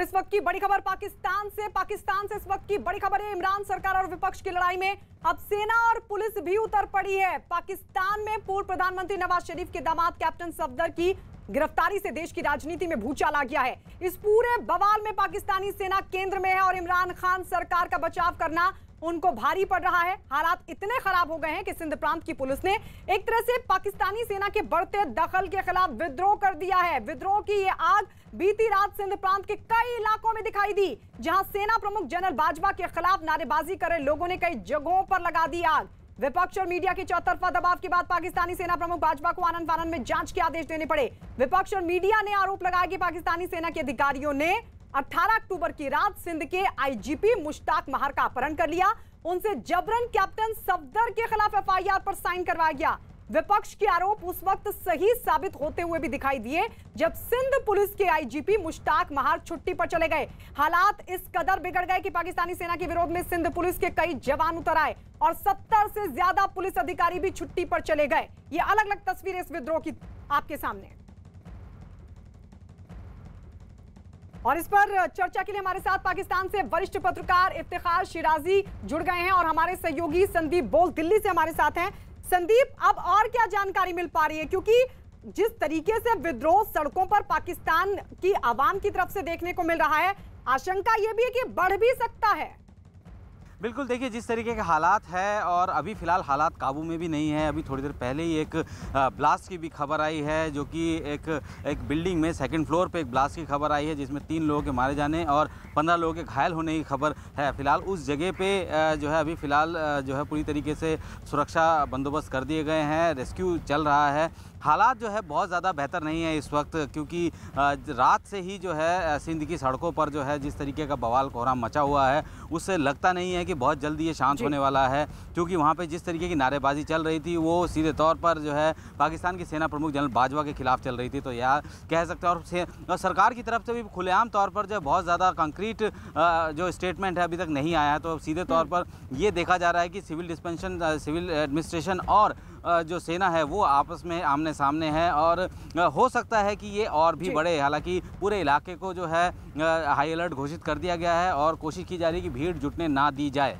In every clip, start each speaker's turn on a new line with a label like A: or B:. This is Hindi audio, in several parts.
A: और इस वक्त की बड़ी खबर पाकिस्तान से इस वक्त की बड़ी खबर है इमरान सरकार और विपक्ष की लड़ाई में अब सेना और पुलिस भी उतर पड़ी है। पाकिस्तान में पूर्व प्रधानमंत्री नवाज शरीफ के दामाद कैप्टन सफदर की गिरफ्तारी से देश की राजनीति में भूचाल आ गया है। इस पूरे बवाल में पाकिस्तानी सेना केंद्र में है और इमरान खान सरकार का बचाव करना उनको भारी पड़ रहा है। हालात इतने खराब हो गए हैं कि सिंध प्रांत की पुलिस ने एक तरह से पाकिस्तानी सेना के बढ़ते दखल के खिलाफ विद्रोह कर दिया है। विद्रोह की ये आग बीती रात सिंध प्रांत के कई इलाकों में दिखाई दी, जहां सेना प्रमुख जनरल बाजवा के खिलाफ नारेबाजी कर रहे लोगों ने कई जगहों पर लगा दी आग। विपक्ष और मीडिया के चौतरफा दबाव के बाद पाकिस्तानी सेना प्रमुख बाजवा को आनन फानन में जांच के आदेश देने पड़े। विपक्ष और मीडिया ने आरोप लगाया कि पाकिस्तानी सेना के अधिकारियों ने 18 अक्टूबर की रात सिंध के आईजीपी मुश्ताक महार का अपहरण कर लिया। उनसे जबरन कैप्टन सफदर के खिलाफ एफआईआर पर साइन करवाया गया। विपक्ष के आरोप उस वक्त सही साबित होते हुए भी दिखाई दिए जब सिंध पुलिस के आईजीपी मुश्ताक महार छुट्टी पर चले गए। हालात इस कदर बिगड़ गए कि पाकिस्तानी सेना के विरोध में सिंध पुलिस के कई जवान उतर आए और 70 से ज्यादा पुलिस अधिकारी भी छुट्टी पर चले गए। ये अलग अलग तस्वीरें इस विद्रोह की आपके सामने। और इस पर चर्चा के लिए हमारे साथ पाकिस्तान से वरिष्ठ पत्रकार इफ्तिखार शिराजी जुड़ गए हैं और हमारे सहयोगी संदीप बोल दिल्ली से हमारे साथ हैं। संदीप, अब और क्या जानकारी मिल पा रही है, क्योंकि जिस तरीके से विद्रोह सड़कों पर पाकिस्तान की आवाम की तरफ से देखने को मिल रहा है, आशंका यह भी है कि बढ़ भी सकता है।
B: बिल्कुल, देखिए जिस तरीके के हालात है और अभी फ़िलहाल हालात काबू में भी नहीं है। अभी थोड़ी देर पहले ही एक ब्लास्ट की भी खबर आई है, जो कि एक बिल्डिंग में सेकंड फ्लोर पे एक ब्लास्ट की खबर आई है, जिसमें 3 लोगों के मारे जाने और 15 लोगों के घायल होने की खबर है। फ़िलहाल उस जगह पे जो है अभी फ़िलहाल जो है पूरी तरीके से सुरक्षा बंदोबस्त कर दिए गए हैं, रेस्क्यू चल रहा है। हालात जो है बहुत ज़्यादा बेहतर नहीं है इस वक्त, क्योंकि रात से ही जो है सिंध की सड़कों पर जो है जिस तरीके का बवाल कोहराम मचा हुआ है, उससे लगता नहीं है कि बहुत जल्दी ये शांत होने वाला है। क्योंकि वहाँ पे जिस तरीके की नारेबाजी चल रही थी वो सीधे तौर पर जो है पाकिस्तान की सेना प्रमुख जनरल बाजवा के खिलाफ चल रही थी। तो यार कह सकते हैं, और सरकार की तरफ से भी खुलेआम तौर पर जो बहुत ज़्यादा कंक्रीट जो स्टेटमेंट है अभी तक नहीं आया है। तो सीधे तौर पर ये देखा जा रहा है कि सिविल एडमिनिस्ट्रेशन और जो सेना है वो आपस में आमने सामने है और हो सकता है कि ये और भी बढ़े। हालांकि पूरे इलाके को जो है हाई अलर्ट घोषित कर दिया गया है और कोशिश की जा रही है कि भीड़ जुटने ना दी जाए।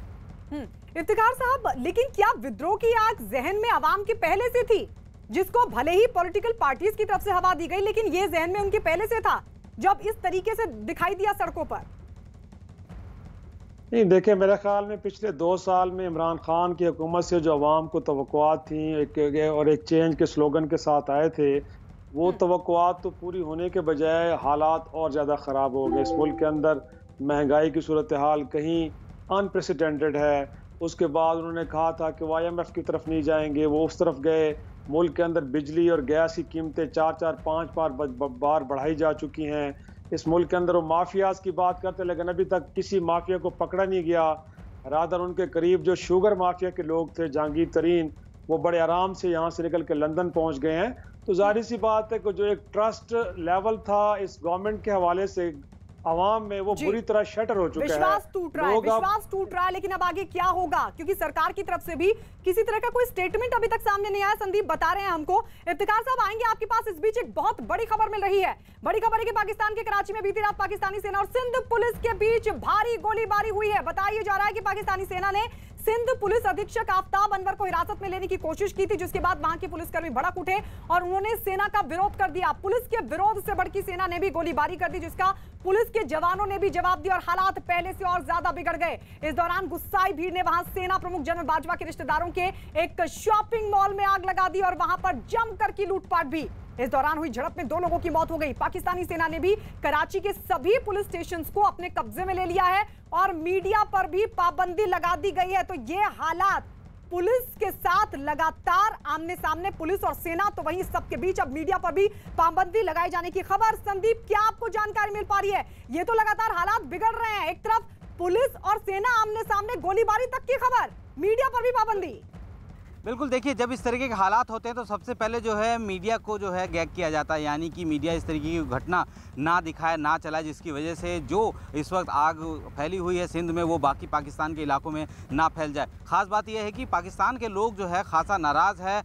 A: इफ्तिखार साहब, लेकिन क्या विद्रोह की आग जहन में आवाम की पहले से थी, जिसको भले ही पॉलिटिकल पार्टीज की तरफ से हवा दी गई, लेकिन ये जहन में उनके पहले से था जब इस तरीके से दिखाई दिया सड़कों पर?
C: नहीं, देखिए मेरे ख्याल में पिछले 2 साल में इमरान खान की हुकूमत से जो अवाम को तवक्कुआत थी एक चेंज के स्लोगन के साथ आए थे, वो तवक्कुआत तो पूरी होने के बजाय हालात और ज़्यादा ख़राब हो गए। इस मुल्क के अंदर महंगाई की सूरत हाल कहीं अनप्रेसिडेंटेड है। उसके बाद उन्होंने कहा था कि वो IMF की तरफ नहीं जाएंगे, वो उस तरफ गए। मुल्क के अंदर बिजली और गैस की कीमतें 4-5 बार बढ़ाई जा चुकी हैं। इस मुल्क के अंदर वो माफियाज की बात करते, लेकिन अभी तक किसी माफिया को पकड़ा नहीं गया। रादर उनके करीब जो शुगर माफिया के लोग थे, जहांगीर तरीन, वो बड़े आराम से यहाँ से निकल के लंदन पहुँच गए हैं। तो जाहिर सी बात है कि जो एक ट्रस्ट लेवल था इस गवर्नमेंट के हवाले से आवाम में, वो बुरी तरह शटर हो चुका है।
A: विश्वास टूट रहा है, लेकिन अब आगे क्या होगा, क्योंकि सरकार की तरफ से भी किसी तरह का कोई स्टेटमेंट अभी तक सामने नहीं आया। संदीप बता रहे हैं हमको। इफ्तिखार साहब आएंगे आपके पास। इस बीच एक बहुत बड़ी खबर मिल रही है। बड़ी खबर है कि पाकिस्तान के कराची में बीती रात पाकिस्तानी सेना और सिंध पुलिस के बीच भारी गोलीबारी हुई है। बताया जा रहा है कि पाकिस्तानी सेना ने सिंध पुलिस अधीक्षक आफ्ताब अनवर को हिरासत में लेने की कोशिश की थी, जिसके बाद वहां के पुलिसकर्मी भड़क उठे और उन्होंने सेना का विरोध कर दिया। पुलिस के विरोध से भड़की सेना ने भी गोलीबारी कर दी, जिसका पुलिस के जवानों ने भी जवाब दिया और हालात पहले से और ज्यादा बिगड़ गए। इस दौरान गुस्साई भीड़ ने वहां सेना प्रमुख जनरल बाजवा के रिश्तेदारों के एक शॉपिंग मॉल में आग लगा दी और वहां पर जमकर की लूटपाट भी। इस दौरान हुई झड़प में 2 लोगों की मौत हो गई। पाकिस्तानी सेना ने भी कराची के सभी पुलिस स्टेशंस को अपने कब्जे में ले लिया है और मीडिया पर भी पाबंदी लगा दी गई है। तो ये हालात, पुलिस के साथ लगातार आमने सामने पुलिस और सेना, तो वहीं सबके बीच अब मीडिया पर भी पाबंदी लगाए जाने की खबर। संदीप, क्या आपको जानकारी मिल पा रही है? ये तो लगातार हालात बिगड़ रहे हैं, एक तरफ पुलिस और सेना आमने सामने, गोलीबारी तक की खबर, मीडिया पर भी पाबंदी।
B: बिल्कुल, देखिए जब इस तरीके के हालात होते हैं तो सबसे पहले जो है मीडिया को जो है गैग किया जाता है, यानी कि मीडिया इस तरीके की घटना ना दिखाए, ना चलाए, जिसकी वजह से जो इस वक्त आग फैली हुई है सिंध में वो बाकी पाकिस्तान के इलाकों में ना फैल जाए। ख़ास बात यह है कि पाकिस्तान के लोग जो है खासा नाराज़ है।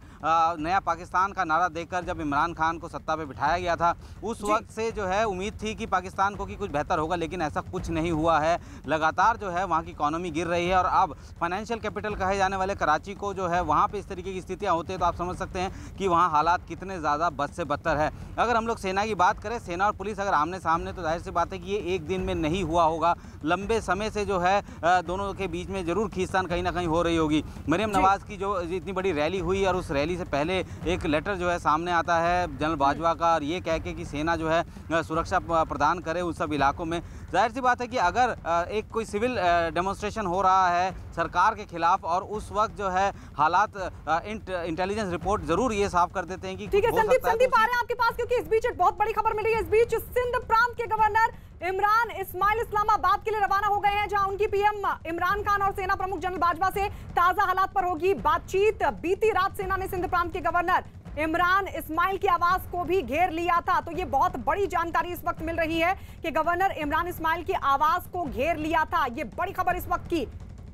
B: नया पाकिस्तान का नारा देकर जब इमरान खान को सत्ता पर बिठाया गया था उस वक्त से जो है उम्मीद थी कि पाकिस्तान को कि कुछ बेहतर होगा, लेकिन ऐसा कुछ नहीं हुआ है। लगातार जो है वहाँ की इकॉनमी गिर रही है और अब फाइनेंशियल कैपिटल कहे जाने वाले कराची को जो है वहाँ पे इस तरीके की स्थितियाँ होती है तो आप समझ सकते हैं कि वहाँ हालात कितने ज़्यादा बद से बदतर है। अगर हम लोग सेना की बात करें, सेना और पुलिस अगर आमने सामने, तो जाहिर सी बात है कि ये एक दिन में नहीं हुआ होगा, लंबे समय से जो है दोनों के बीच में ज़रूर खींचतान कहीं ना कहीं हो रही होगी। मरियम नवाज़ की जो इतनी बड़ी रैली हुई और उस रैली से पहले एक लेटर जो है सामने आता है जनरल बाजवा का, और ये कह के कि सेना जो है सुरक्षा प्रदान करे उन सब इलाकों में। जाहिर सी बात है कि अगर एक कोई सिविल डेमोन्स्ट्रेशन हो रहा है सरकार के खिलाफ और उस वक्त जो है हालात इंटेलिजेंस रिपोर्ट जरूर ये साफ कर देते हैं कि
A: ठीक है संदीप आ रहे हैं आपके पास, क्योंकि इस बीच एक बहुत बड़ी खबर मिली है। इस बीच सिंध प्रांत के गवर्नर इमरान इस्माइल इस्लामाबाद के लिए रवाना हो गए हैं, जहां उनकी पीएम इमरान खान और सेना प्रमुख जनरल बाजवा से ताजा हालात पर होगी बातचीत। बीती रात सेना ने सिंध प्रांत के गवर्नर इमरान इस्माइल की आवास को भी घेर लिया था। तो ये बहुत बड़ी जानकारी इस वक्त मिल रही है कि गवर्नर इमरान इस्माइल की आवास को घेर लिया था। ये बड़ी खबर इस वक्त की।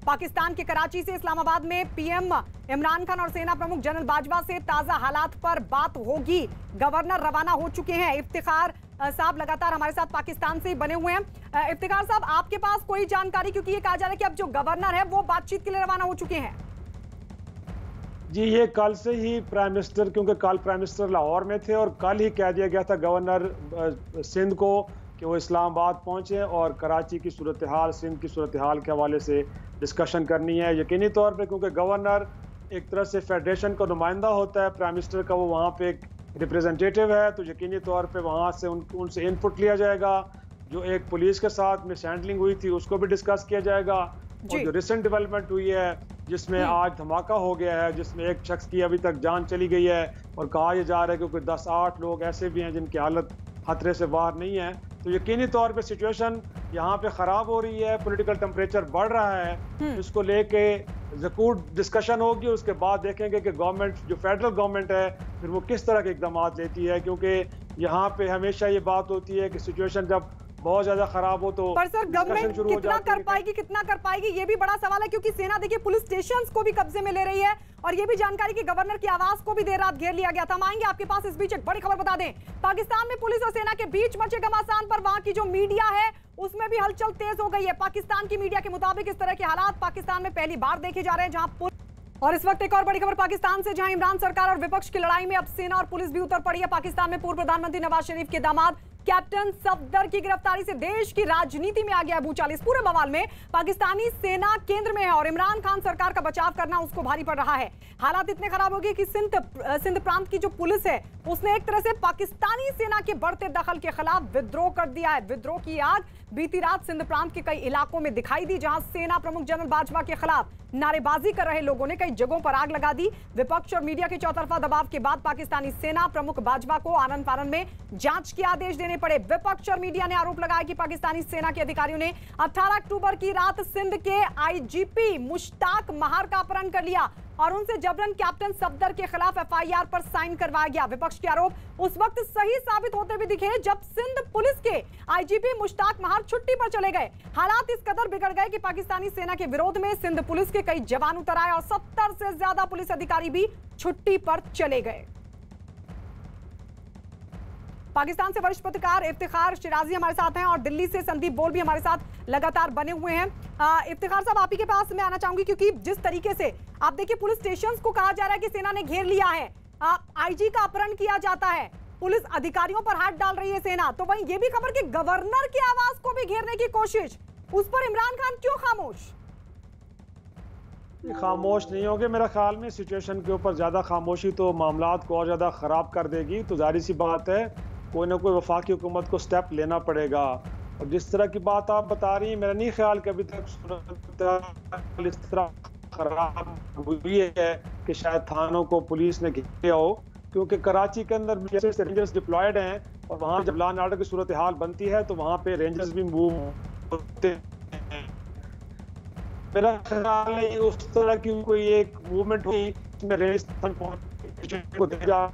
A: पाकिस्तान के कराची से इस्लामाबाद में पीएम इमरान खान और सेना प्रमुख जनरल बाजवा से ताजा हालात पर बात होगी। गवर्नर रवाना हो चुके हैं। इफ्तिखार साहब लगातार हमारे साथ पाकिस्तान से ही बने हुए हैं। इफ्तिखार साहब, आपके पास कोई जानकारी, क्योंकि ये कहा जा रहा है कि अब जो गवर्नर है वो बातचीत के लिए रवाना हो चुके हैं।
C: जी, ये कल से ही प्राइम मिनिस्टर, क्योंकि कल प्राइम मिनिस्टर लाहौर में थे और कल ही कह दिया गया था गवर्नर सिंध को कि वो इस्लामाबाद पहुंचे और कराची की सूरत हाल, सिंध की सूरत हाल के हवाले से डिस्कशन करनी है। यकीनी तौर पे क्योंकि गवर्नर एक तरह से फेडरेशन का नुमाइंदा होता है, प्राइम मिनिस्टर का वो वहाँ पे एक रिप्रेजेंटेटिव है, तो यकीनी तौर पे वहाँ से उनसे इनपुट लिया जाएगा। जो एक पुलिस के साथ मिस हैंडलिंग हुई थी उसको भी डिस्कस किया जाएगा, और जो रिसेंट डेवलपमेंट हुई है जिसमें आज धमाका हो गया है, जिसमें एक शख्स की अभी तक जान चली गई है और कहा यह जा रहा है कि कोई 10-8 लोग ऐसे भी हैं जिनकी हालत खतरे से बाहर नहीं है, तो यकीनी तौर पे सिचुएशन यहाँ पे ख़राब हो रही है, पॉलिटिकल टेम्परेचर बढ़ रहा है। इसको लेके ज़रूर डिस्कशन होगी। उसके बाद देखेंगे कि गवर्नमेंट, जो फेडरल गवर्नमेंट है, फिर वो किस तरह के इकदाम लेती है, क्योंकि यहाँ पे हमेशा ये बात होती है कि सिचुएशन जब बहुत ज्यादा खराब हो तो
A: पर सर गवर्नमेंट कितना कर पाएगी ये भी बड़ा सवाल है, क्योंकि सेना देखिए पुलिस स्टेशंस को भी कब्जे में ले रही है और ये भी जानकारी कि गवर्नर की आवास को भी देर रात घेर लिया गया था। हम आएंगे आपके पास। इस बीच एक बड़ी खबर बता दें, पाकिस्तान में पुलिस और सेना के बीच मचे घमासान पर वहां की जो मीडिया है उसमें भी हलचल तेज हो गई है। पाकिस्तान की मीडिया के मुताबिक इस तरह के हालात पाकिस्तान में पहली बार देखे जा रहे हैं, जहां और इस वक्त एक और बड़ी खबर पाकिस्तान से, जहां इमरान सरकार और विपक्ष की लड़ाई में अब सेना और पुलिस भी उतर पड़ी है। पाकिस्तान में पूर्व प्रधानमंत्री नवाज शरीफ के दामाद कैप्टन सफदर की गिरफ्तारी से देश की राजनीति में आ गया भूचाल। इस पूरे बवाल में पाकिस्तानी सेना केंद्र में है और इमरान खान सरकार का बचाव करना उसको भारी पड़ रहा है। हालात इतने खराब हो गए कि सिंध प्रांत की जो पुलिस है उसने एक तरह से पाकिस्तानी सेना के बढ़ते दखल के खिलाफ विद्रोह कर दिया है। विद्रोह की आग बीती रात सिंध प्रांत के कई इलाकों में दिखाई दी, जहां सेना प्रमुख जनरल बाजवा के खिलाफ नारेबाजी कर रहे लोगों ने कई जगहों पर आग लगा दी। विपक्ष और मीडिया के चौतरफा दबाव के बाद पाकिस्तानी सेना प्रमुख बाजवा को आनन फानन में जांच के आदेश देने पड़े। विपक्ष और मीडिया ने आरोप लगाया कि पाकिस्तानी सेना के अधिकारियों ने 18 अक्टूबर की रात सिंध के आईजीपी मुश्ताक महार का अपहरण कर लिया और उनसे जबरन कैप्टन सफदर के खिलाफ एफआईआर पर साइन करवाया गया। विपक्ष के आरोप उस वक्त सही साबित होते हुए दिखे जब सिंध पुलिस के आईजीपी मुश्ताक महार छुट्टी पर चले गए। हालात इस कदर बिगड़ गए कि पाकिस्तानी सेना के विरोध में सिंध पुलिस के कई जवान उतर आए और 70 से ज्यादा पुलिस अधिकारी भी छुट्टी पर चले गए। पाकिस्तान से वरिष्ठ पत्रकार इफ्तिखार शिराजी हमारे साथ हैं और दिल्ली से संदीप बोल भी हमारे साथ लगातार बने हुए हैं। इफ्तिखार साहब, आप ही के पास मैं आना चाहूंगी, क्योंकि जिस तरीके से आप देखिए पुलिस स्टेशंस को कहा जा रहा है कि सेना ने घेर लिया है, आईजी का अपहरण किया जाता है, पुलिस अधिकारियों पर हाथ डाल रही है सेना, तो वहीं ये भी खबर कि गवर्नर की आवास को भी घेरने की कोशिश, उस पर इमरान खान क्यों खामोश?
C: खामोश नहीं होंगे। मेरा ख्याल में सिचुएशन के ऊपर ज्यादा खामोशी तो मामलात को और ज्यादा खराब कर देगी। तो जाहिर सी बात है कोई ना कोई वफाकी हुकूमत को स्टेप लेना पड़ेगा। और जिस तरह की बात आप बता रही हैं, मेरा नहीं ख्याल कि अभी तक सूरत इस तरह खराब हुई है कि शायद थानों को पुलिस ने घेरा हो, क्योंकि कराची के अंदर रेंजर्स डिप्लॉयड हैं और वहाँ जब लॉ एंड ऑर्डर की सूरत हाल बनती है तो वहाँ पे रेंजर्स भी मूव होते हैं। मेरा ख्याल है उस तरह की कोई एक मूवमेंट हुई में रेगिस्तान को दे जा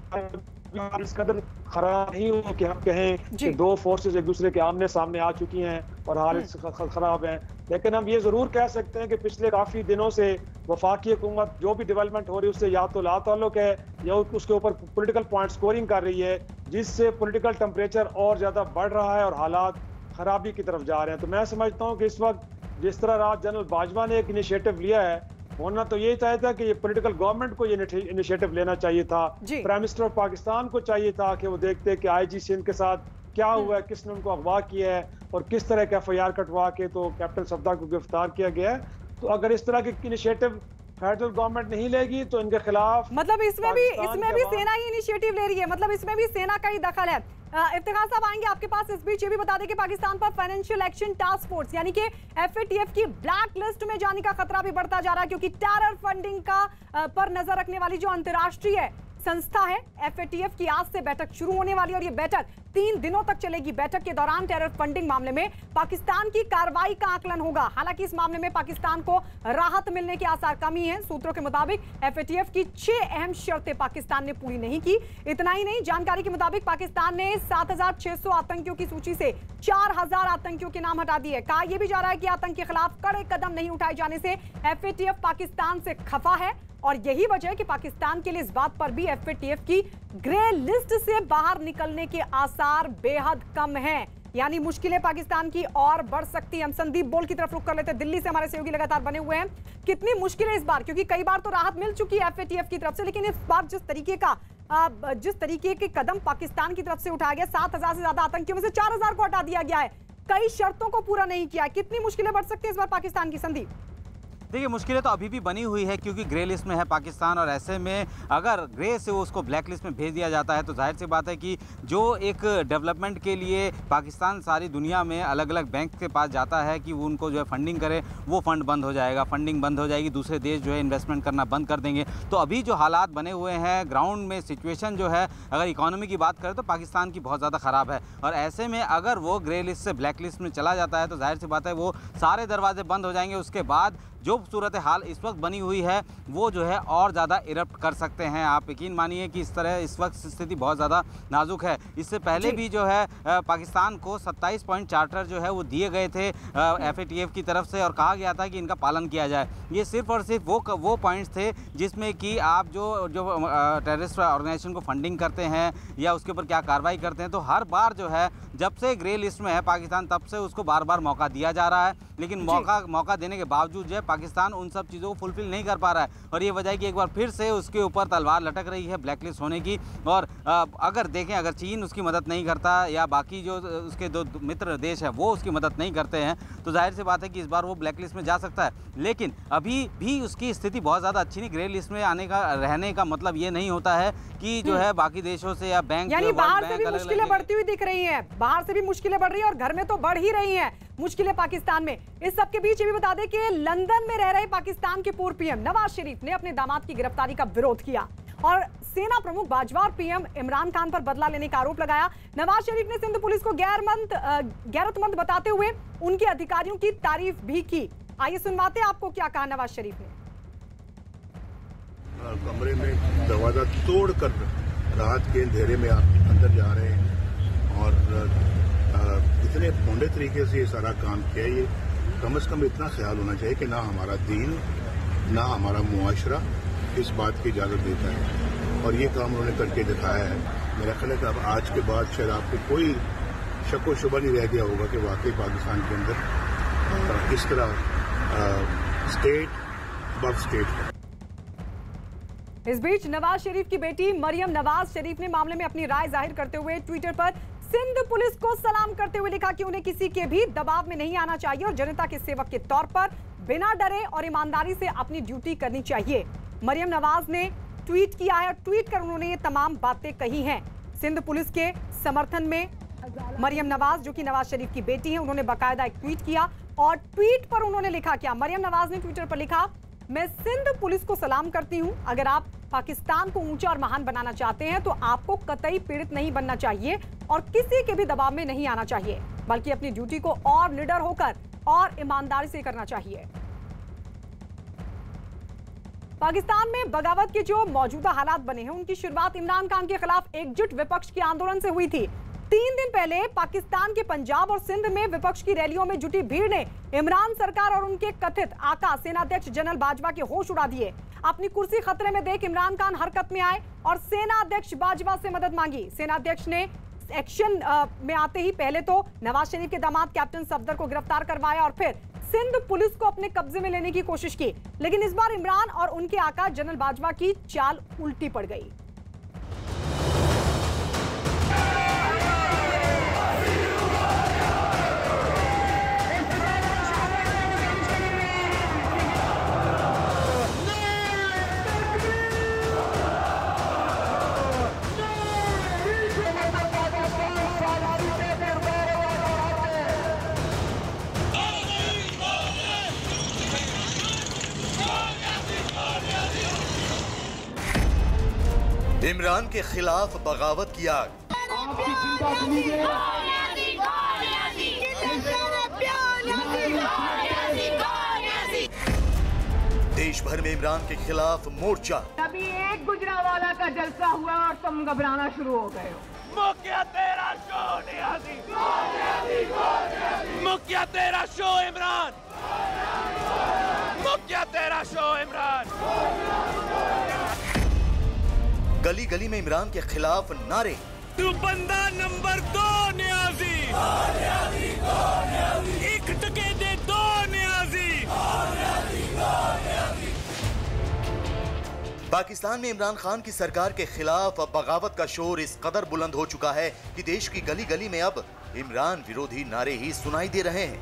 C: इस कदर खराब नहीं हो कि हम कहें कि दो फोर्सेस एक दूसरे के आमने सामने आ चुकी हैं और हालत खराब है। लेकिन हम ये जरूर कह सकते हैं कि पिछले काफी दिनों से वफाकी हुकूमत जो भी डेवलपमेंट हो रही है उससे या तो लाताल्लुक है या उसके ऊपर पॉलिटिकल पॉइंट स्कोरिंग कर रही है, जिससे पॉलिटिकल टेम्परेचर और ज्यादा बढ़ रहा है और हालात खराबी की तरफ जा रहे हैं। तो मैं समझता हूँ कि इस वक्त जिस तरह राज जनरल बाजवा ने एक इनिशिएटिव लिया है, होना तो यही चाहिए था कि ये पॉलिटिकल गवर्नमेंट को ये इनिशिएटिव लेना चाहिए था। प्राइम मिनिस्टर ऑफ पाकिस्तान को चाहिए था कि वो देखते कि आईजी सिंध के साथ क्या हुआ है, किसने उनको अगवा किया है और किस तरह का FIR कटवा के तो कैप्टन सफदर को गिरफ्तार किया गया है। तो अगर इस तरह की इनिशिएटिव फेडरल गवर्नमेंट नहीं लेगी तो इनके खिलाफ
A: मतलब इसमें भी सेना ही इनिशिएटिव ले रही है, मतलब इसमें भी सेना का ही दखल है। इफ्तिखार साहब आएंगे आपके पास। इस बीच ये भी बता दें कि पाकिस्तान पर फाइनेंशियल एक्शन टास्क फोर्स यानी कि FATF की ब्लैक लिस्ट में जाने का खतरा भी बढ़ता जा रहा है, क्योंकि टेरर फंडिंग का पर नजर रखने वाली जो अंतर्राष्ट्रीय संस्था है FATF की आज से बैठक शुरू होने वाली है और ये बैठक 3 दिनों तक चलेगी। बैठक के दौरान टेरर फंडिंग मामले में पाकिस्तान की कार्रवाई का आकलन होगा। हालांकि इस मामले में पाकिस्तान को राहत मिलने के आसार कमी है। सूत्रों के मुताबिक FATF की 6 अहम शर्तें पाकिस्तान ने पूरी नहीं की। इतना ही नहीं, जानकारी के मुताबिक पाकिस्तान ने 7,600 आतंकियों की सूची से 4,000 आतंकियों के नाम हटा दिए। कहा यह भी जा रहा है कि आतंक के खिलाफ कड़े कदम नहीं उठाए जाने से FATF पाकिस्तान से खफा है और यही वजह है कि पाकिस्तान के लिए इस बात पर भी FATF की ग्रे लिस्ट से बाहर निकलने के आसार बेहद कम हैं। यानी मुश्किलें पाकिस्तान की और बढ़ सकती हैं। हम संदीप बोल की तरफ रुख कर लेते हैं। दिल्ली से हमारे सहयोगी लगातार बने हुए हैं। कितनी मुश्किलें इस बार, क्योंकि कई बार तो राहत मिल चुकी है FATF की तरफ से, लेकिन इस बार जिस तरीके के कदम पाकिस्तान की तरफ से उठाया गया, 7,000 से ज्यादा आतंकियों में से 4,000 को हटा दिया गया है, कई शर्तों को पूरा नहीं किया। कितनी मुश्किलें बढ़ सकती है इस बार पाकिस्तान की, संदीप?
B: देखिए, मुश्किलें तो अभी भी बनी हुई है क्योंकि ग्रे लिस्ट में है पाकिस्तान और ऐसे में अगर ग्रे से उसको ब्लैक लिस्ट में भेज दिया जाता है तो जाहिर सी बात है कि जो एक डेवलपमेंट के लिए पाकिस्तान सारी दुनिया में अलग अलग बैंक के पास जाता है कि वो उनको जो है फंडिंग करे, वो फंड बंद हो जाएगा, फंडिंग बंद हो जाएगी, दूसरे देश जो है इन्वेस्टमेंट करना बंद कर देंगे। तो अभी जो हालात बने हुए हैं ग्राउंड में, सिचुएशन जो है अगर इकोनॉमी की बात करें तो पाकिस्तान की बहुत ज़्यादा ख़राब है और ऐसे में अगर वो ग्रे लिस्ट से ब्लैक लिस्ट में चला जाता है तो जाहिर सी बात है वो सारे दरवाजे बंद हो जाएंगे। उसके बाद जो सूरत हाल इस वक्त बनी हुई है वो जो है और ज़्यादा इरप्ट कर सकते हैं। आप यकीन मानिए कि इस तरह इस वक्त स्थिति बहुत ज़्यादा नाजुक है। इससे पहले भी जो है पाकिस्तान को 27 पॉइंट चार्टर जो है वो दिए गए थे FATF की तरफ से और कहा गया था कि इनका पालन किया जाए। ये सिर्फ और सिर्फ वो पॉइंट्स थे जिसमें कि आप जो टेररिस्ट ऑर्गेनाइजेशन को फंडिंग करते हैं या उसके ऊपर क्या कार्रवाई करते हैं। तो हर बार जो है जब से ग्रे लिस्ट में है पाकिस्तान तब से उसको बार बार मौका दिया जा रहा है, लेकिन मौका देने के बावजूद जो है पाकिस्तान उन सब चीज़ों को फुलफिल नहीं कर पा रहा है और ये वजह है कि एक बार फिर से उसके ऊपर तलवार लटक रही है ब्लैकलिस्ट होने की। और अगर देखें, अगर चीन उसकी मदद नहीं करता या बाकी जो उसके 2 मित्र देश है वो उसकी मदद नहीं करते हैं तो जाहिर सी बात है कि इस बार वो ब्लैकलिस्ट में जा सकता है। लेकिन अभी भी उसकी स्थिति बहुत ज़्यादा अच्छी नहीं। ग्रे लिस्ट में रहने का मतलब ये नहीं होता है कि जो है बाकी देशों से या बैंक,
A: यानी बाहर से भी मुश्किलें बढ़ती हुई दिख रही हैं, बाहर से भी मुश्किलें बढ़ रही हैं और घर में तो बढ़ ही रही हैं मुश्किलें पाकिस्तान में। इस सब के बीच ये भी बता दें कि लंदन में रह रहे पाकिस्तान के पूर्व PM नवाज शरीफ ने अपने दामाद की गिरफ्तारी का विरोध किया और सेना प्रमुख बाजवा और PM इमरान खान पर बदला लेने का आरोप लगाया। नवाज शरीफ ने सिंध पुलिस को गैरतमंद बताते हुए उनके अधिकारियों की तारीफ भी की। आइए सुनवाते आपको क्या कहा नवाज शरीफ ने।
D: कमरे में दरवाजा तोड़कर रात के अंधेरे में आप अंदर जा रहे हैं और इतने भोंडे तरीके से ये सारा काम किया। ये कम से कम इतना ख्याल होना चाहिए कि ना हमारा दीन ना हमारा मुआशरा इस बात की इजाज़त देता है और ये काम उन्होंने करके दिखाया है। मेरा ख्याल है कि अब आज के बाद शायद आपको कोई शक व शुबा नहीं रह गया होगा कि वाकई पाकिस्तान के अंदर किस तरह स्टेट अबव स्टेट है।
A: इस बीच नवाज शरीफ की बेटी मरियम नवाज शरीफ ने मामले में अपनी राय जाहिर करते हुए ट्विटर पर सिंध पुलिस को सलाम करते हुए लिखा कि उन्हें किसी के भी दबाव में नहीं आना चाहिए और जनता के सेवक के तौर पर बिना डरे और ईमानदारी से अपनी ड्यूटी करनी चाहिए। मरियम नवाज ने ट्वीट किया है और ट्वीट कर उन्होंने ये तमाम बातें कही हैं। सिंध पुलिस के समर्थन में मरियम नवाज, जो कि नवाज शरीफ की बेटी है, उन्होंने बाकायदा एक ट्वीट किया और ट्वीट पर उन्होंने लिखा क्या, मरियम नवाज ने ट्विटर पर लिखा, मैं सिंध पुलिस को सलाम करती हूं। अगर आप पाकिस्तान को ऊंचा और महान बनाना चाहते हैं तो आपको कतई पीड़ित नहीं बनना चाहिए और किसी के भी दबाव में नहीं आना चाहिए, बल्कि अपनी ड्यूटी को और निडर होकर और ईमानदारी से करना चाहिए। पाकिस्तान में बगावत के जो मौजूदा हालात बने हैं उनकी शुरुआत इमरान खान के खिलाफ एकजुट विपक्ष के आंदोलन से हुई थी। 3 दिन पहले पाकिस्तान के पंजाब और सिंध में विपक्ष की रैलियों में जुटी भीड़ ने इमरान सरकार और उनके कथित आका सेनाध्यक्ष जनरल बाजवा के होश उड़ा दिए। अपनी कुर्सी खतरे में देख इमरान खान हरकत में आए और सेना अध्यक्ष बाजवा से मदद मांगी। सेना अध्यक्ष ने एक्शन में आते ही पहले तो नवाज शरीफ के दामाद कैप्टन सफदर को गिरफ्तार करवाया और फिर सिंध पुलिस को अपने कब्जे में लेने की कोशिश की, लेकिन इस बार इमरान और उनके आका जनरल बाजवा की चाल उल्टी पड़ गई।
E: इमरान के खिलाफ बगावत की आग। देश भर में इमरान के खिलाफ मोर्चा।
F: अभी एक गुजरांवाला का जलसा हुआ और तुम घबराना शुरू हो गए हो।
G: मुखिया तेरा शो नियाज़ी, मुखिया तेरा शो इमरान, मुखिया तेरा शो इमरान।
E: गली गली में इमरान के खिलाफ नारे।
G: तू बंदा नंबर 2 नियाज़ी, एक टके दे 2 नियाज़ी।
E: पाकिस्तान में इमरान खान की सरकार के खिलाफ बगावत का शोर इस कदर बुलंद हो चुका है कि देश की गली गली में अब इमरान विरोधी नारे ही सुनाई दे रहे हैं।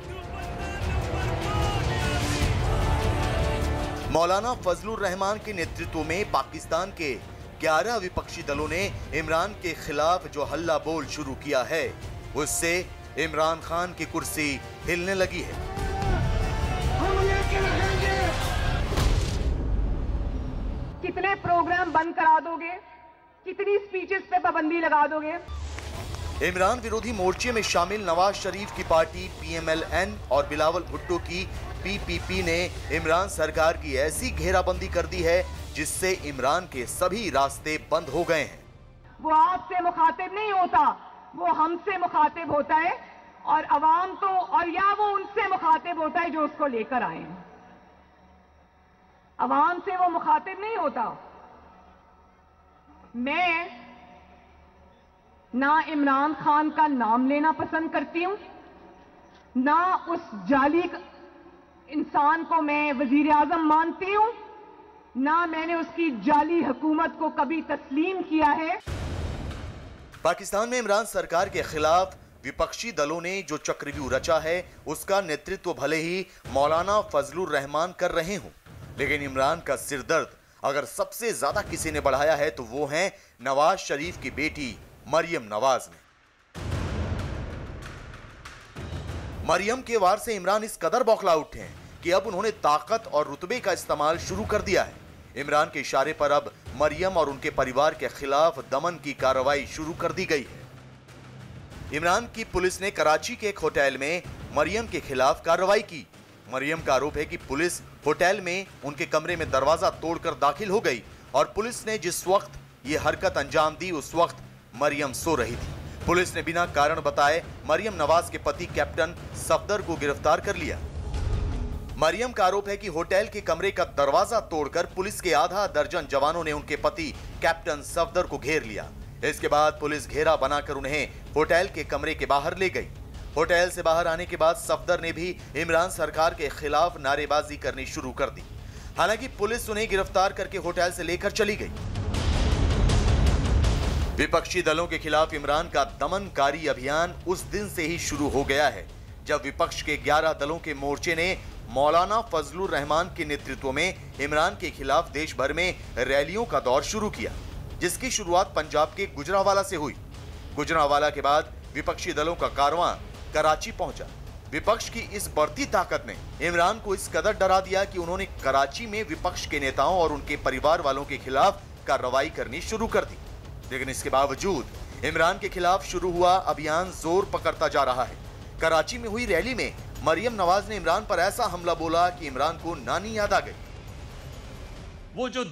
E: मौलाना फजलुर रहमान के नेतृत्व में पाकिस्तान के 11 विपक्षी दलों ने इमरान के खिलाफ जो हल्ला बोल शुरू किया है उससे इमरान खान की कुर्सी हिलने लगी है।
F: कितने प्रोग्राम बंद करा दोगे, कितनी स्पीचेस पे पाबंदी लगा दोगे।
E: इमरान विरोधी मोर्चे में शामिल नवाज शरीफ की पार्टी PMLN और बिलावल भुट्टो की PPP ने इमरान सरकार की ऐसी घेराबंदी कर दी है जिससे इमरान के सभी रास्ते बंद हो गए हैं।
F: वो आपसे मुखातिब नहीं होता, वो हमसे मुखातिब होता है और अवाम तो और या वो उनसे मुखातिब होता है जो उसको लेकर आए हैं। अवाम से वो मुखातिब नहीं होता। मैं ना इमरान खान का नाम लेना पसंद करती हूं, ना उस जाली इंसान को मैं वजीर आजम मानती हूं, ना मैंने उसकी जाली हुकूमत को कभी तस्लीम किया है।
E: पाकिस्तान में इमरान सरकार के खिलाफ विपक्षी दलों ने जो चक्रव्यूह रचा है उसका नेतृत्व भले ही मौलाना फजलुर रहमान कर रहे हों, लेकिन इमरान का सिरदर्द अगर सबसे ज्यादा किसी ने बढ़ाया है तो वो है नवाज शरीफ की बेटी मरियम नवाज ने। मरियम के वार से इमरान इस कदर बौखला उठे हैं कि अब उन्होंने ताकत और रुतबे का इस्तेमाल शुरू कर दिया है। इमरान के इशारे पर अब मरियम और उनके परिवार के खिलाफ दमन की कार्रवाई शुरू कर दी गई है। इमरान की पुलिस ने कराची के एक होटल में मरियम के खिलाफ कार्रवाई की। मरियम का आरोप है कि पुलिस होटल में उनके कमरे में दरवाजा तोड़कर दाखिल हो गई और पुलिस ने जिस वक्त ये हरकत अंजाम दी उस वक्त मरियम सो रही थी। पुलिस ने बिना कारण बताए मरियम नवाज के पति कैप्टन सफदर को गिरफ्तार कर लिया। मरियम का आरोप है कि होटल के कमरे का दरवाजा तोड़कर पुलिस के आधा दर्जन जवानों ने उनके पति कैप्टन सफदर को घेर लिया। इसके बाद पुलिस घेरा बनाकर उन्हें होटल के कमरे के बाहर ले गई। होटल से बाहर आने के बाद सफदर ने भी इमरान सरकार के खिलाफ नारेबाजी करनी शुरू कर दी। हालांकि पुलिस उन्हें गिरफ्तार करके होटल से लेकर चली गई। विपक्षी दलों के खिलाफ इमरान का दमनकारी अभियान उस दिन से ही शुरू हो गया है जब विपक्ष के 11 दलों के मोर्चे ने मौलाना फजलुर रहमान के नेतृत्व में इमरान के खिलाफ देश भर में रैलियों का दौर शुरू किया, जिसकी शुरुआत पंजाब के गुजरांवाला से हुई। गुजरांवाला के बाद विपक्षी दलों का कारवां कराची पहुंचा। विपक्ष की इस बढ़ती ताकत ने इमरान को इस कदर डरा दिया कि उन्होंने कराची में विपक्ष के नेताओं और उनके परिवार वालों के खिलाफ कार्रवाई करनी शुरू कर दी। लेकिन इसके बावजूद इमरान के खिलाफ शुरू हुआ अभियान जोर पकड़ता जा रहा है। कराची में हुई रैली में मरियम नवाज ने इमरान पर ऐसा हमला बोला कि इमरान को नानी याद आ गई।
H: वो जो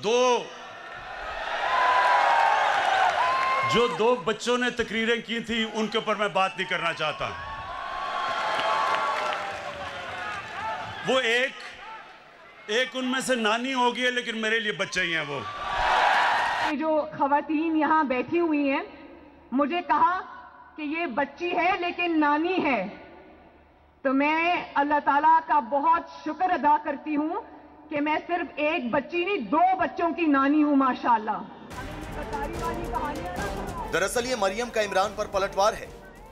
H: दो बच्चों ने तकरीरें की थी उनके ऊपर मैं बात नहीं करना चाहता। वो एक उनमें से नानी होगी है, लेकिन मेरे लिए बच्चे ही हैं वो।
F: ये जो खवातीन यहाँ बैठी हुई हैं, मुझे कहा कि ये बच्ची है लेकिन नानी है, तो मैं अल्लाह ताला का बहुत शुक्र अदा करती हूँ कि मैं सिर्फ एक बच्ची नहीं 2 बच्चों की नानी हूँ माशाल्लाह।
E: दरअसल ये मरियम का इमरान पर पलटवार है।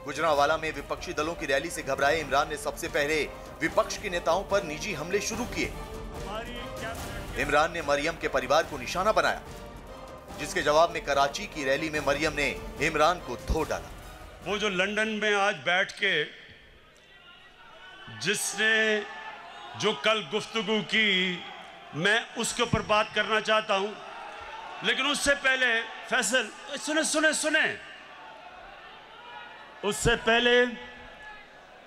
E: गुजरांवाला में विपक्षी दलों की रैली से घबराए इमरान ने सबसे पहले विपक्ष के नेताओं पर निजी हमले शुरू किए। इमरान ने मरियम के परिवार को निशाना बनाया, जिसके जवाब में कराची की रैली में मरियम ने इमरान को धो डाला।
H: वो जो लंदन में आज बैठ के जिसने जो कल गुफ्तगू की, मैं उसके ऊपर बात करना चाहता हूं, लेकिन उससे पहले फैसल सुने उससे पहले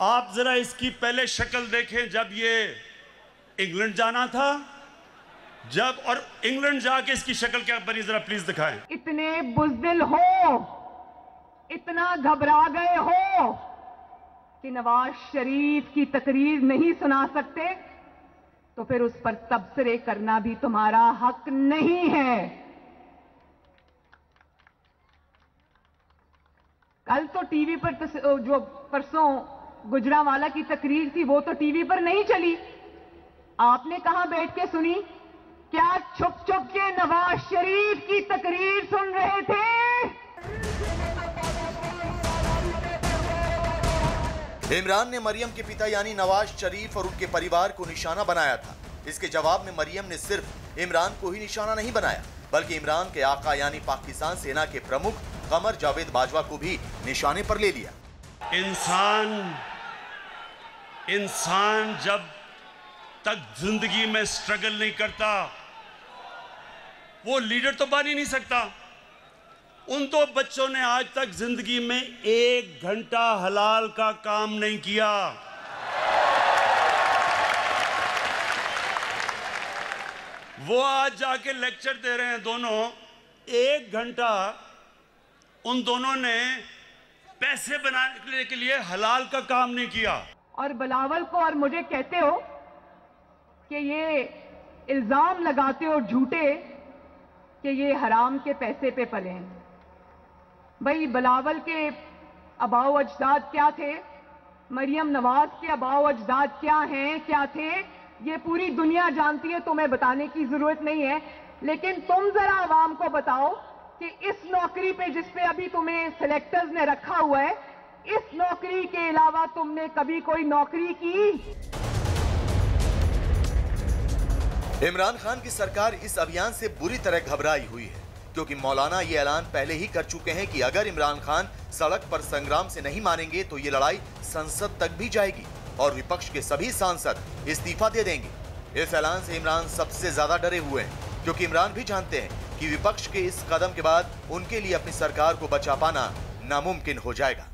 H: आप जरा इसकी पहले शक्ल देखें। जब ये इंग्लैंड जाना था, और इंग्लैंड जाके इसकी शक्ल क्या बनी, जरा प्लीज दिखाएं।
F: इतने बुज़दिल हो, इतना घबरा गए हो कि नवाज शरीफ की तकरीर नहीं सुना सकते, तो फिर उस पर तबसरे करना भी तुम्हारा हक नहीं है। कल तो टीवी पर जो परसों गुजरांवाला की तकरीर थी वो तो टीवी पर नहीं चली, आपने कहां बैठ के सुनी? क्या छुप छुप के नवाज शरीफ की तकरीर सुन रहे थे?
E: इमरान ने मरियम के पिता यानी नवाज शरीफ और उनके परिवार को निशाना बनाया था। इसके जवाब में मरियम ने सिर्फ इमरान को ही निशाना नहीं बनाया, बल्कि इमरान के आका यानी पाकिस्तान सेना के प्रमुख कमर जावेद बाजवा को भी निशाने पर ले लिया।
H: इंसान जब तक जिंदगी में स्ट्रगल नहीं करता, वो लीडर तो बन ही नहीं सकता। उन 2 बच्चों ने आज तक जिंदगी में 1 घंटा हलाल का काम नहीं किया। वो आज जाके लेक्चर दे रहे हैं दोनों। 1 घंटा उन दोनों ने पैसे बनाने के लिए हलाल का काम नहीं किया।
F: और बिलावल को और मुझे कहते हो कि ये इल्जाम लगाते हो झूठे कि ये हराम के पैसे पे पले हैं। भाई बिलावल के अबाओ अजदाद क्या थे, मरियम नवाज के अबाओ अजदाद क्या हैं, क्या थे, ये पूरी दुनिया जानती है, तुम्हें बताने की जरूरत नहीं है। लेकिन तुम जरा आवाम को बताओ कि इस नौकरी पे जिस पे अभी तुम्हें सिलेक्टर्स ने रखा हुआ है, इस नौकरी के अलावा तुमने कभी कोई नौकरी की?
E: इमरान खान की सरकार इस अभियान से बुरी तरह घबराई हुई है, क्योंकि मौलाना ये ऐलान पहले ही कर चुके हैं कि अगर इमरान खान सड़क पर संग्राम से नहीं मानेंगे तो ये लड़ाई संसद तक भी जाएगी और विपक्ष के सभी सांसद इस्तीफा दे देंगे। इस ऐलान से इमरान सबसे ज्यादा डरे हुए हैं, क्योंकि इमरान भी जानते हैं कि विपक्ष के इस कदम के बाद उनके लिए अपनी सरकार को बचा पाना नामुमकिन हो जाएगा।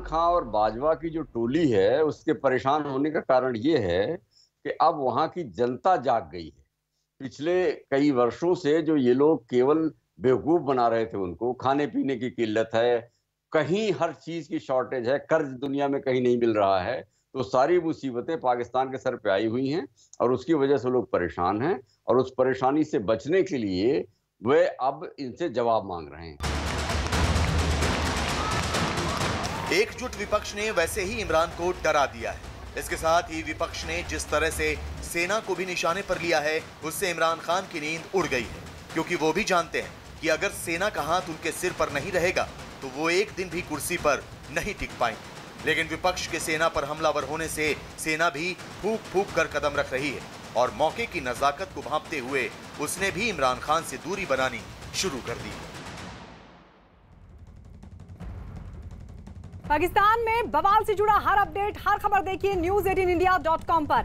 I: खां और बाजवा की जो टोली है उसके परेशान होने का कारण ये है कि अब वहां की जनता जाग गई है। पिछले कई वर्षों से जो ये लोग केवल बेवकूफ बना रहे थे, उनको खाने पीने की किल्लत है, कहीं हर चीज की शॉर्टेज है, कर्ज दुनिया में कहीं नहीं मिल रहा है, तो सारी मुसीबतें पाकिस्तान के सर पे आई हुई हैं और उसकी वजह से लोग परेशान हैं और उस परेशानी से बचने के लिए वे अब इनसे जवाब मांग रहे हैं।
E: एकजुट विपक्ष ने वैसे ही इमरान को डरा दिया है। इसके साथ ही विपक्ष ने जिस तरह से सेना को भी निशाने पर लिया है, उससे इमरान खान की नींद उड़ गई है, क्योंकि वो भी जानते हैं कि अगर सेना का हाथ उनके सिर पर नहीं रहेगा तो वो एक दिन भी कुर्सी पर नहीं टिक पाएंगे। लेकिन विपक्ष के सेना पर हमलावर होने से सेना भी फूंक फूंक कर कदम रख रही है और मौके की नजाकत को भांपते हुए उसने भी इमरान खान से दूरी बनानी शुरू कर दी।
A: पाकिस्तान में बवाल से जुड़ा हर अपडेट, हर खबर देखिए news18india.com पर।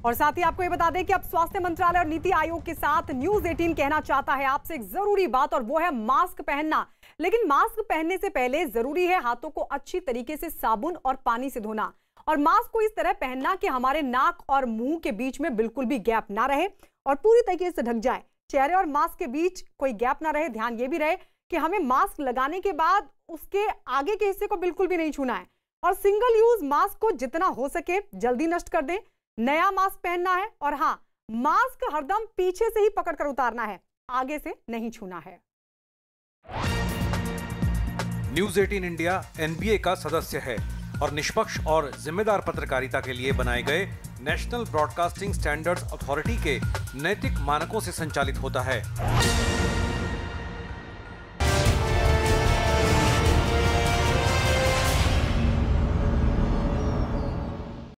A: और साथ ही आपको ये बता दें कि अब स्वास्थ्य मंत्रालय और नीति आयोग के साथ न्यूज 18 कहना चाहता है आपसे एक जरूरी बात, और वो है मास्क पहनना। लेकिन मास्क पहनने से पहले जरूरी है हाथों को अच्छी तरीके से साबुन और पानी से धोना, और मास्क को इस तरह पहनना कि हमारे नाक और मुंह के बीच में बिल्कुल भी गैप ना रहे और पूरी तरीके से ढक जाए। चेहरे और मास्क के बीच कोई गैप ना रहे। ध्यान ये भी रहे कि हमें मास्क लगाने के बाद उसके आगे के हिस्से को बिल्कुल भी नहीं छूना है और सिंगल यूज मास्क को जितना हो सके जल्दी नष्ट कर दें। नया मास्क पहनना है और हाँ, मास्क हरदम पीछे से ही पकड़कर उतारना है, आगे से नहीं छूना है।
J: न्यूज 18 इंडिया NBA का सदस्य है और निष्पक्ष और जिम्मेदार पत्रकारिता के लिए बनाए गए नेशनल ब्रॉडकास्टिंग स्टैंडर्ड्स अथॉरिटी के नैतिक मानकों से संचालित होता है।